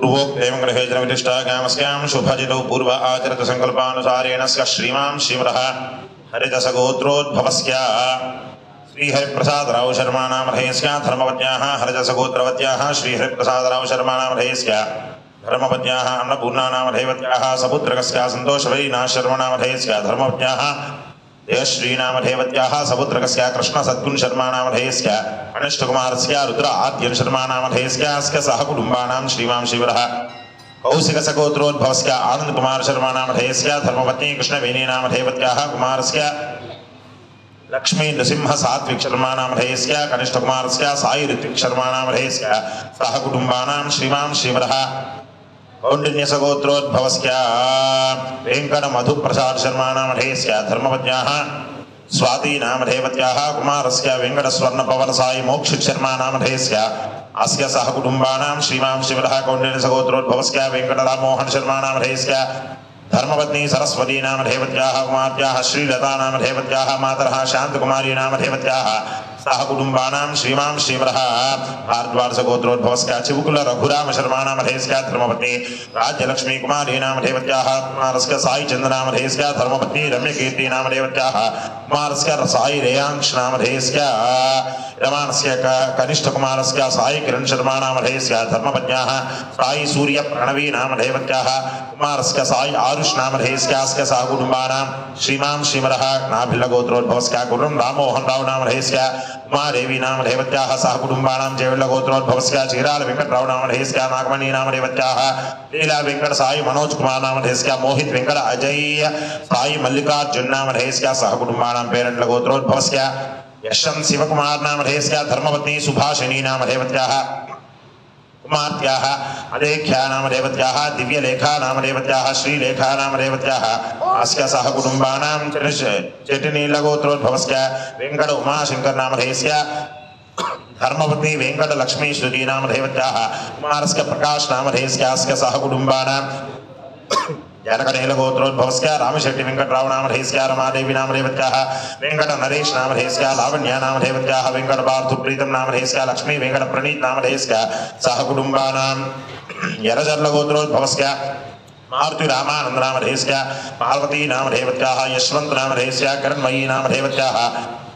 पूर्वोक्तेव गृहेजनविशिष्टागामस्यां शुभजितौ पूर्व आचरितसङ्कल्पानुसारेण श्रीमां श्रीमरः हरिदसगोत्रोद्भवस्य श्रीहरिप्रसादराव शर्माणामधेयस्य धर्मपत्न्याः हरिदसगोत्रवत्याः श्रीहरिप्रसादराव शर्माणामधेयस्य धर्मपत्न्याः अन्नपूर्णानामधेयवत्याः सपुत्रकस्य सन्तोषवैनाथ शर्माणामधेयस्य धर्मपत्न्याः देवश्रीनामधेयवत्याः सपुत्रकस्य कृष्णसद्गुण शर्माणामधेयस्य कनिष्ठकुमारस्य रुद्र आद्यन शर्माणामधेयस्य सह कुटुम्बानां श्रीमां शिवरः कौशिकसगोत्रोद्भवस्य आनन्दकुमार शर्माणामधेयस्य धर्मपत्नी कृष्णवेणीनामधेयवत्याः कुमारस्य लक्ष्मी नृसिंह सात्विक शर्माणामधेयस्य कनिष्ठकुमारस्य साई ऋत्विक शर्माणामधेयस्य सह कुटुम्बानां श्रीमां शिवरः कौंडिन्यसगोत्रोद्भवस्य वेंकट मधुप्रसाद शर्माणामधेयस्य धर्मपत्न्याः स्वातीनामधेयवत्याः कुमारस्य वेंकटस्वर्णपवन साई मोक्षित शर्माणामधेयस्य अस्य सह कुटुम्बानां श्रीमां शिवरः कौंडिन्यसगोत्रोद्भवस्य वेंकटराममोहन शर्माणामधेयस्य धर्मपत्नी सरस्वती नामधेयवत्याः कुमार्याः श्रीलतानामधेयवत्याः मातरः शान्तकुमारी नामधेयवत्याः सह कुटुम्बानां श्रीमां श्रीवरः भारद्वाजसगोत्रोद्भवस्य चिवकुल रघुराम शर्माणामधेयस्य धर्मपत्नी राज्यलक्ष्मी कुमारी नामधेयवत्याः कुमारस्य साई चन्द्रनामधेयस्य धर्मपत्नी रम्यकीर्ति नामधेयवत्याः कुमारस्य साई रेयांश नामधेयस्य रमानस्य कनिष्ठकुमारस्य साई किरण शर्माणामधेयस्य धर्मपत्न्याः साई सूर्य प्रणवी नामधेयवत्याः कुमारस्य साई आरुष नामधेयस्य सह कुटुम्बानां श्रीमां श्रीवरः नाभिल्लगोत्रोद्भवस्य कुर्रं राममोहन राव नामधेयस्य उमादेवी नामधेयवत्याः सह कुटुम्बानां जयविल्लगोत्रोद्भवस्य चीराल वेंकटराव नामधेयस्य नागमणि नामधेयवत्याः लीला वेंकट साई मनोज कुमार नामधेयस्य मोहित वेंकट अजय साई मल्लिकार्जुन नामधेयस्य सह कुटुम्बानां पेरण्डगोत्रोद्भवस्य यशवंत शिवकुमार नामधेयस्य धर्मपत्नी सुभाषिनी नामधेयवत्याः कुमार्त्याः अलेख्या नामधेयवत्याः दिव्यलेखा नामधेयवत्याः श्रीलेखा नामधेयवत्याः अस्य सह कुटुम्बानां चेटिनीलगोत्रोद्भवस्य वेंकट उमाशंकर नामधेयस्य धर्मपत्नी वेंकट लक्ष्मी श्रुति नामधेयवत्याः कुमारस्य प्रकाश नामधेयस्य अस्य सह कुटुम्बानां जनकनेलगोत्रोद्भवस्य रामशेट्टी वेंकटराव नामधेयस्य रमादेवी नामधेयवत्याः वेंकट नरेश नामधेयस्य लावण्या नामधेयवत्याः वेंकट पार्थप्रीतम नामधेयस्य लक्ष्मी वेंकट प्रणीत नामधेयस्य सह कुटुम्बानां यरजर्लगोत्रोद्भवस्य मारुति रामानंद नामधेयस्य पार्वती नामधेयवत्याः यशवंत नामधेयस्य किरणमयी नामधेयवत्याः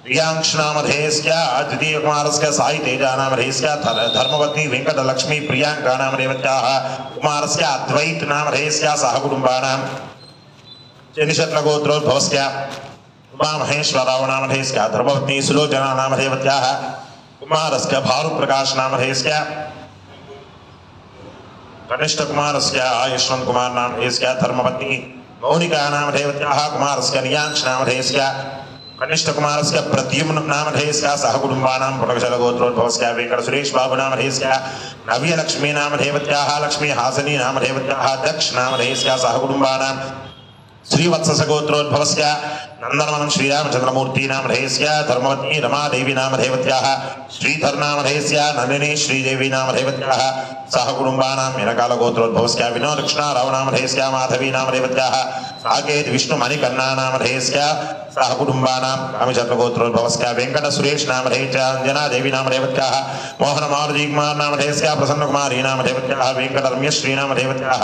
प्रियांश नामधेयस्य द्वितीय कुमारस्य साई तेजा नामधेयस्य धर्मपत्नी वेंकट लक्ष्मी प्रियांका नामधेयवत्याः कुमारस्य अद्वैत नामधेयस्य सह कुटुम्बानां चेनिशत्लगोत्रोद्भवस्य उमा महेश्वरराव नामधेयस्य धर्मपत्नी सुलोचना नामधेयवत्याः कुमारस्य भानुप्रकाश नामधेयस्य कनिष्ठकुमारस्य यशवंत कुमार नामधेयस्य धर्मपत्नी मौनिका नामधेयवत्याः कुमारस्य नियांश नामधेयस्य कनिष्ठकुमारस्य प्रद्युम्न नामधेयस्य सह कुटुम्बानां पुटकशलगोत्रोद्भवस्य वेंकट सुरेश बाबू नामधेयस्य नव्यलक्ष्मी नामधेयवत्याः लक्ष्मी हासनी नामधेयवत्याः दक्ष नामधेयस्य सह कुटुम्बानां श्रीवत्ससगोत्रोद्भवस्य नंदनवनं श्रीरामचंद्रमूर्ति नामधेयस्य धर्मपत्नी रमादेवी नामधेयवत्याः श्रीधर नामधेयस्य नलिनी श्रीदेवी नामधेयवत्याः सह कुटुम्बानां मेनकालगोत्रोद्भवस्य विनोदकृष्णाराव नामधेयस्य माधवी नामधेयवत्याः साकेत विष्णु मणिकन्ना नामधेयस्य सह कुटुम्बानां रामचंद्रगोत्रोद्भवस्य वेंकट सुरेश नामधेयस्य अंजना देवी नामधेयवत्याः मोहन मारुति कुमार नामधेयस्य प्रसन्न कुमारी नामधेयवत्याः वेंकट रम्यश्री नामधेयवत्याः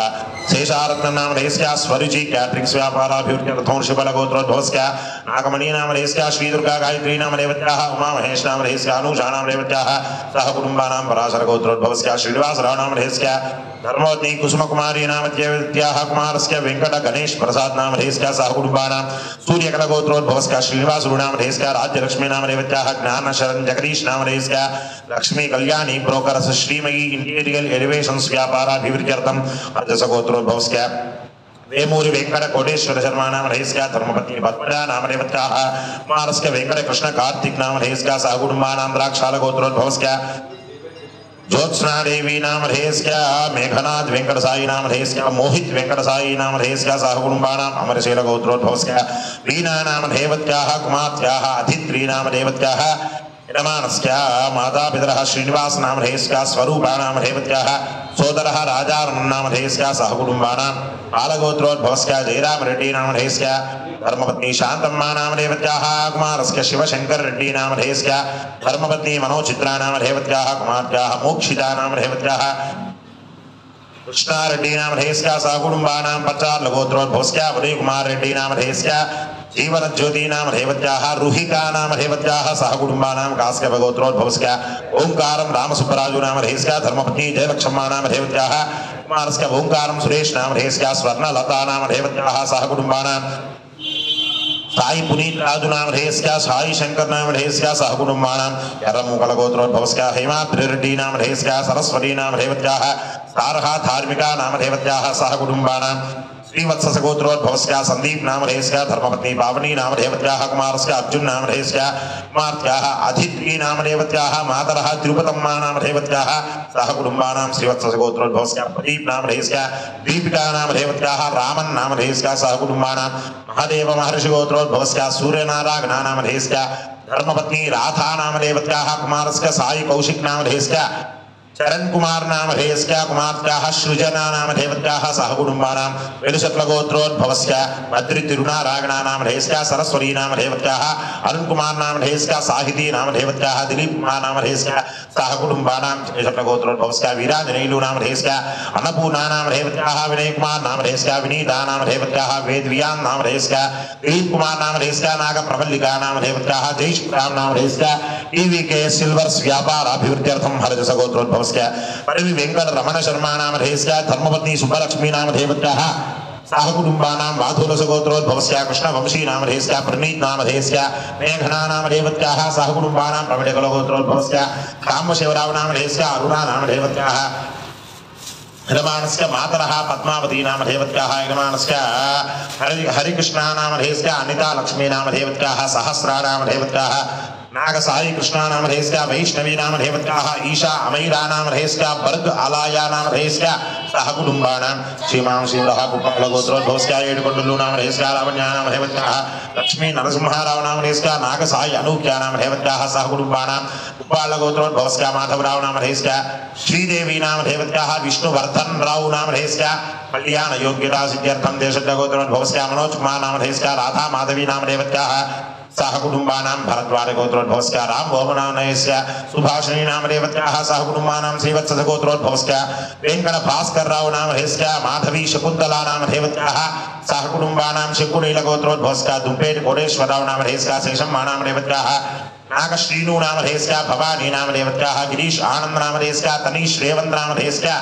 शेषारत्न नामधेयस्य स्वरुचि कैटरिंग्स व्यापाराभिवृद्ध्यर्थं शुभलगोत्रोद्भवस्य नागमणि नामधेयस्य श्रीदुर्गा गायत्री नामधेयवत्याः उमा महेश नामधेयस्य अनुषा नामधेयवत्याः सह कुटुम्बानां पराशरगोत्रोद्भवस्य श्रीनिवासराव नामधेयस्य धर्मवती कुसुम कुमारी नामधेयवत्याः कुमारस्य वेंकट गणेश प्रसाद नामधेयस्य सह कुटुम्बानां सूर्यकलगोत्रोद्भवस्य श्रीनिवासुरु नामधेयस्य राज्यलक्ष्मी नामधेयवत्याः ज्ञानशरण जगदीश नामधेयस्य Lakshmi Kalyani brokers Srimayi interior elevations व्यापाराभिवृद्ध्यर्थं अर्धसगोत्रोद्भवस्य वेमूरी वेंकट कोटेश्वर शर्मा नामधेयस्य धर्मपत्नी पद्मजा नामधेयवत्याः कुमारस्य वेंकट कृष्ण कार्तिक नामधेयस्य सह कुटुम्बानां द्राक्षालगोत्रोद्भवस्य ज्योत्सना देवी नामधेयस्य मेघनाथ वेंकट साई नामधेयस्य मोहित वेंकट साई नामधेयस्य सह कुटुम्बानां अमरशील गोत्रोद्भवस्य वीणा नामधेयवत्याः कुमार्त्याः अधित्री नामधेयवत्याः यजमानस्य मातापितरः श्रीनिवास नामधेयस्य स्वरूपा नामधेयवत्याः सोदरः राजारमण नामधेयस्य सह कुटुम्बानां बालगोत्रोद्भवस्य जयराम रेड्डी नामधेयस्य धर्मपत्नी शांतम्मा नामधेयवत्याः कुमारस्य शिवशंकर रेड्डी नामधेयस्य धर्मपत्नी मनोचित्रा नामधेयवत्याः कुमार्त्याः मोक्षिता नामधेयवत्याः कृष्णारेड्डी नाम धेयस्या सह कुटुंबानां पच्चार्ल गोत्रोद्भवस्या उदय कुमार रेड्डी नाम धेयस्या जीवन ज्योति नाम धेवत्याः रुहिका नाम धेवत्याः सह कुटुंबानां कास्यप गोत्रोद्भवस्या ओंकारं रामसुब्बराजु नाम धेयस्या धर्मपत्नी जयलक्ष्मा नाम धेवत्याः कुमारस्य ओंकारं सुरेश नाम धेयस्या स्वर्णलता नाम धेवत्याः सह कुटुंबानां साई पुनीत राजु नाम धेयस्या साई शंकर नाम धेयस्या सह कुटुंबानां यरमुकल गोत्रोद्भवस्या हेमाद्रि रेड्डी नाम धेयस्या सरस्वती नाम धेवत्याः सारहा धार्मिका नाम धेवत्याः सह कुटुंबानां श्रीवत्स गोत्रोद्भवस्या संदीप नाम धेयस्या धर्मपत्नी पावनी नाम धेवत्याः कुमारस्य अर्जुन नाम धेयस्या कुमार्त्याः अदिति नाम धेवत्याः मातरः तिरुपतम्मा नाम धेवत्याः सह कुटुंबानां श्रीवत्स गोत्रोद्भवस्या प्रदीप नाम धेयस्या दीपिका नाम धेवत्याः रामन नाम धेयस्या सह कुटुंबानां महादेव महर्षि गोत्रोद्भवस्या सूर्यनारायण नाम धेयस्या धर्मपत्नी राधा नाम धेवत्याः कुमारस्य साई कौशिक नाम धेयस्या चरण कुमार नाम धेयस्या कुमार्त्याः सृजना नाम धेवत्याः सह कुटुंबानां वेलुशत्ल गोत्रोद्भवस्या भद्रि तिरुनारायण नाम धेयस्या सरस्वती नाम धेवत्याः अरुण कुमार नाम धेयस्या साहिती नाम धेवत्याः दिलीप कुमार नाम धेयस्या सह कुटुंबानां वेलुशत्ल गोत्रोद्भवस्या वीरांजनेयु नाम धेयस्या अन्नपूर्णा नाम धेवत्याः विनय कुमार नाम धेयस्या विनीता नाम धेवत्याः वेदवियान नाम धेयस्या दिलीप कुमार नाम धेयस्या नागप्रवल्लिका नाम धेवत्याः जयश्रीराम नाम धेयस्या टीवीके सिल्वर्स व्यापार अभिवृद्ध्यर्थं हरजस गोत्रोद्भव परवी वेंकट रमण शर्मा नाम धेयस्या धर्मपत्नी सुब्बलक्ष्मी नाम धेवत्याः सह कुटुंबानां वाधूरस गोत्रोद्भवस्या कृष्णवंशी नाम धेयस्या प्रणीत नाम धेयस्या मेघना नाम धेवत्याः सह कुटुंबानां प्रविडकुल गोत्रोद्भवस्या कामशिवराव नाम धेयस्या अरुणा नाम धेवत्याः यजमानस्य मातरः पद्मावती नाम धेवत्याः यजमानस्य हरिकृष्णा नाम धेयस्या अनिता लक्ष्मी नाम धेवत्याः सहस्रा नाम धेवत्याः नाग साई कृष्णा नाम धेयस्या वैष्णवी नाम धेवत्याः ईशा अमैरा नाम धेयस्या वर्ग आलाया नाम धेयस्या सह कुटुंबानां श्रीमां श्रीमः कुपकुल गोत्रोद्भवस्या येडुकोंडलु नाम धेयस्या लावण्या नाम धेवत्याः लक्ष्मी नरसिंहराव नाम धेयस्या नाग साई अनूक्या नाम धेवत्याः सह कुटुंबानां उप्पाल गोत्रोद्भवस्या माधवराव नाम धेयस्या श्रीदेवी नाम धेवत्याः विष्णुवर्धन राव नाम धेयस्या कल्याण योग्यता सिद्ध्यर्थं देशस्य गोत्रोद्भवस्या मनोज कुमार नाम धेयस्या राधा माधवी नाम धेवत्याः सह कुटुंबानां भरद्वाज गोत्रोद्भवस्या राम भोमनामयस्य सुभाषिणी नाम धेवत्याः सह कुटुंबानां श्रीवत्स गोत्रोद्भवस्या वेंकट भास्कर राव नाम धेयस्या माधवी शकुन्तला नाम धेवत्याः सह कुटुंबानां शकुनील गोत्रोद्भवस्या दुम्पेट कोटेश्वरराव नाम धेयस्या शेषम्मा नाम धेवत्याः नाग श्रीनु नाम धेयस्या भवानी नाम धेवत्याः गिरीश आनंद नाम धेयस्या तनीश रेवंत नाम धेयस्या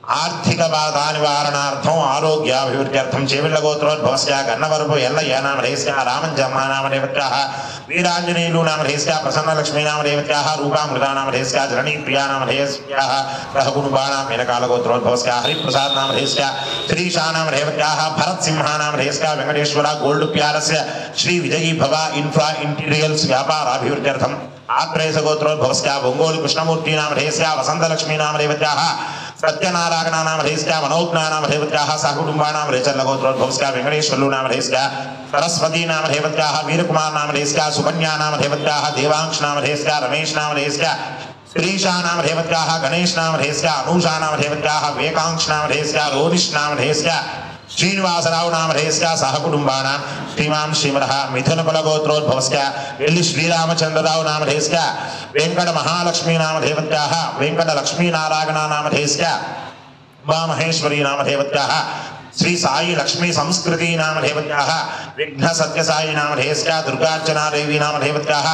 आर्थिक बाधा निवारणार्थं आरोग्याभिवृद्ध्यर्थं चेविल्ल गोत्रोद्भवस्या गन्नवरपु यल्लय्य नाम धेयस्या रामञ्जम्मा नाम धेवत्याः वीरांजनेयु नाम धेयस्या प्रसन्नलक्ष्मी नाम धेवत्याः रूपामृता नाम धेयस्या जननीप्रिया नाम धेयस्याः सह कुटुंबानां मेनकाल गोत्रोद्भवस्या हरिप्रसाद नाम धेयस्या श्रीशा नाम धेवत्याः भरतसिंह नाम धेयस्या वेंकटेश्वर गोल्ड प्यारस्य श्री विजयी भवा इंफ्रा इंटीरियल्स व्यापाराभिवृद्ध्यर्थं आत्रेय गोत्रोद्भवस्या बंगोल कृष्णमूर्ति नाम धेयस्या वसंतलक्ष्मी नाम धेवत्याः सत्यनारायण नाम धेयस्या मनोज्ञा नाम धेवत्याः सह कुटुंबानां रेचल्ल गोत्रोद्भवस्या वेंकटेश्वरलु नाम धेयस्या सरस्वती नाम धेवत्याः वीरकुमार नाम धेयस्या सुकन्या नाम धेवत्याः देवांश नाम धेयस्या रमेश नाम धेयस्या श्रीशा नाम धेवत्याः गणेश नाम धेयस्या अनुषा नाम धेवत्याः वेकांश नाम धेयस्या रोनिश नाम धेयस्या श्रीनिवासराव नाम धेयस्या सह कुटुंबानां श्रीमान् श्रीमरः मिथुनकुल गोत्रोद्भवस्या एल्ली श्रीरामचंद्रराव नाम धेयस्या वेंकट महालक्ष्मी नाम धेवत्याः वेंकट लक्ष्मी नारायण नाम धेयस्या उमा महेश्वरी नाम धेवत्याः श्री साई लक्ष्मी संस्कृति नाम धेवत्याः विघ्न सत्य साई नाम धेयस्या दुर्गार्चना देवी नाम धेवत्याः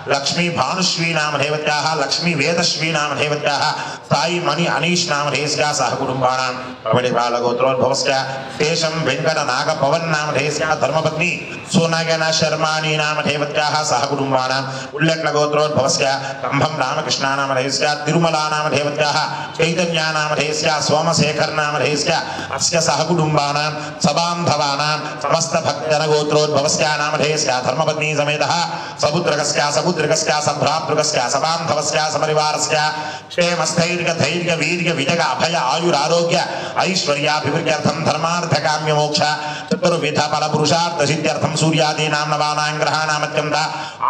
लक्ष्मी भानुश्री नाम धेवत्याः लक्ष्मी वेदश्री नाम धेवत्याः साई मणि अनीश नाम धेयस्या सह कुटुंबानां प्रवडिबाल गोत्रोद्भवस्या शेषं वेंकट नाग पवन नाम धेयस्या धर्मपत्नी सोनागन शर्माणी नाम धेवत्याः सह कुटुंबानां उल्लेखन गोत्रोद्भवस्या कंभं रामकृष्ण नाम धेयस्या तिरुमला नाम धेवत्याः चैतन्या नाम धेयस्या सोमशेखर नाम धेयस्या अस्य सह कुटुंबानां सबान्धवानां समस्त भक्तजन गोत्रोद्भवस्या नाम धेयस्या धर्मपत्नी समेतः सपुत्रकस्या सभ्रातृकस्या सबान्धवस्या समरिवारस्या क्षेमस्थैर्य धैर्य वीर्य विजय अभय आयुर आरोग्य ऐश्वर्याभिवृद्ध्यर्थं धर्मार्थ काम्य मोक्ष चतुर्विध फल पुरुषार्थ सिद्ध्यर्थं सूर्यादीनां नवानां ग्रहाणां अत्यन्त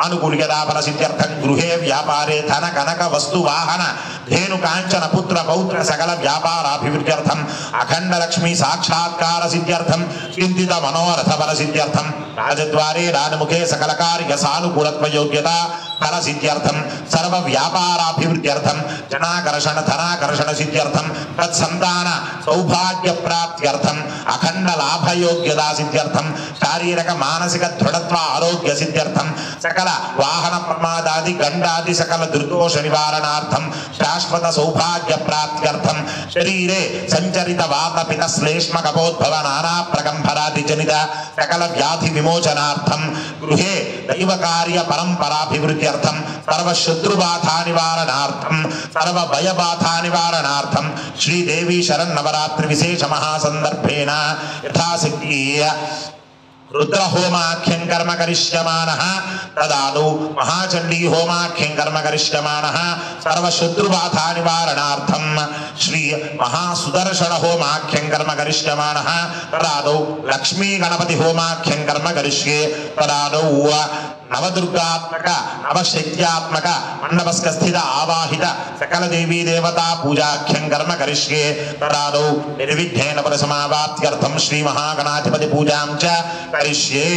आनुकूल्यता फल सिद्ध्यर्थं गृहे व्यापारे धन कनक वस्तु वाहन धेनु कांचन पुत्र पौत्र सकल व्यापाराभिवृद्ध्यर्थं अखंड लक्ष्मी साक्षात्कार सिद्ध्यर्थं चिंतित मनोरथ फल सिद्ध्यर्थं राजद्वारे राजमुखे सकल कार्य सानुकूलत्व योग्यता ఫల సిద్ధ్యర్థం సర్వ వ్యాపారాభివృద్ధ్యర్థం జనాకర్షణ ధనాకర్షణ సిద్ధ్యర్థం తత్సంతాన సౌభాగ్య ప్రాప్త్యర్థం అఖండ లాభయోగ్యతా సిద్ధ్యర్థం శారీరక మానసిక దృఢత్వ ఆరోగ్య సిద్ధ్యర్థం సకల వాహన ప్రమాదాది గండాది సకల దుర్దోష నివారణార్థం శాశ్వత సౌభాగ్య ప్రాప్త్యర్థం శరీరే సంచరిత వాత పిత శ్లేష్మ కపోద్భవ నానా ప్రకంపరాది జనిత సకల వ్యాధి విమోచనార్థం గృహే దైవ కార్య పరంపరాభివృద్ధ్యర్థం సర్వ శత్రుబాధా నివారణార్థం సర్వ భయబాధా నివారణార్థం శ్రీదేవి శరన్నవరాత్రి విశేష మహాసందర్భేన యథాశక్తి रुद्रहोमाख्यं कर्म करिष्यमानः तदादौ महाचंडी होमाख्यं कर्म करिष्यमानः सर्वशत्रुबाधा निवारणार्थं श्री महासुदर्शन होमाख्यं कर्म करिष्यमानः तदादौ लक्ष्मी गणपति होमाख्यं कर्म करिष्ये तदादौ नवदुर्गात्मक नवशक्त्यात्मक मंडपस्थ स्थित आवाहित सकल देवी देवता पूजाख्यं कर्म करिष्ये तदादौ निर्विघ्नेन फलसमाप्त्यर्थं श्री महागणाधिपति पूजां च करिष्ये।